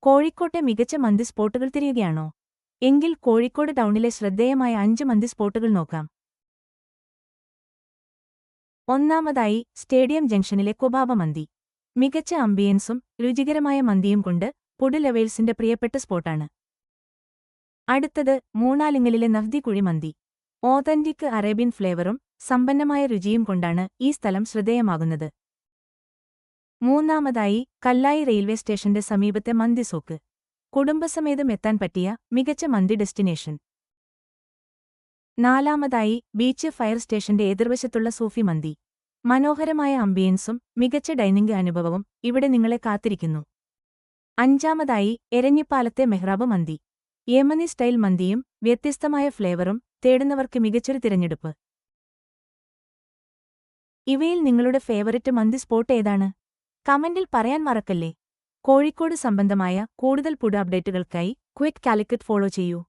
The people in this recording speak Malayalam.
കോഴിക്കോട്ടെ മികച്ച മന്തി സ്പോട്ടുകൾ തിരയുകയാണോ? എങ്കിൽ കോഴിക്കോട് ടൗണിലെ ശ്രദ്ധേയമായ 5 മന്തി സ്പോട്ടുകൾ നോക്കാം. ഒന്നാമതായി, സ്റ്റേഡിയം ജംഗ്ഷനിലെ കുബാബ മന്തി. മികച്ച അംബിയൻസും രുചികരമായ മന്തിയും കൊണ്ട് പുഡ് ലവേഴ്സിന്റെ പ്രിയപ്പെട്ട സ്പോട്ടാണ്. അടുത്തത്, മൂന്നാലിങ്ങലിലെ നഹ്ദി കുഴി മന്തി. ഓതന്റിക് അറേബ്യൻ ഫ്ലേവറും സമ്പന്നമായ രുചിയും കൊണ്ടാണ് ഈ സ്ഥലം ശ്രദ്ധേയമാകുന്നത്. മൂന്നാമതായി, കല്ലായി റെയിൽവേ സ്റ്റേഷന്റെ സമീപത്തെ മന്തി സോക്ക്. കുടുംബസമേതം എത്താൻ പറ്റിയ മികച്ച മന്തി ഡെസ്റ്റിനേഷൻ. നാലാമതായി, ബീച്ച് ഫയർ സ്റ്റേഷന്റെ എതിർവശത്തുള്ള സൂഫി മന്തി. മനോഹരമായ അംബിയൻസും മികച്ച ഡൈനിംഗ് അനുഭവവും ഇവിടെ നിങ്ങളെ കാത്തിരിക്കുന്നു. അഞ്ചാമതായി, എരഞ്ഞിപ്പാലത്തെ മെഹ്റാബ് മന്തി. യമനി സ്റ്റൈൽ മന്തിയും വ്യത്യസ്തമായ ഫ്ലേവറും തേടുന്നവർക്ക് മികച്ചൊരു തിരഞ്ഞെടുപ്പ്. ഇവയിൽ നിങ്ങളുടെ ഫേവറിറ്റ് മന്തി സ്പോട്ട് ഏതാണ്? കമന്റിൽ പറയാൻ മറക്കല്ലേ. കോഴിക്കോട് സംബന്ധമായ കൂടുതൽ ഫുഡ് അപ്ഡേറ്റുകൾക്കായി ക്വിക്ക് കാലിക്കറ്റ് ഫോളോ ചെയ്യൂ.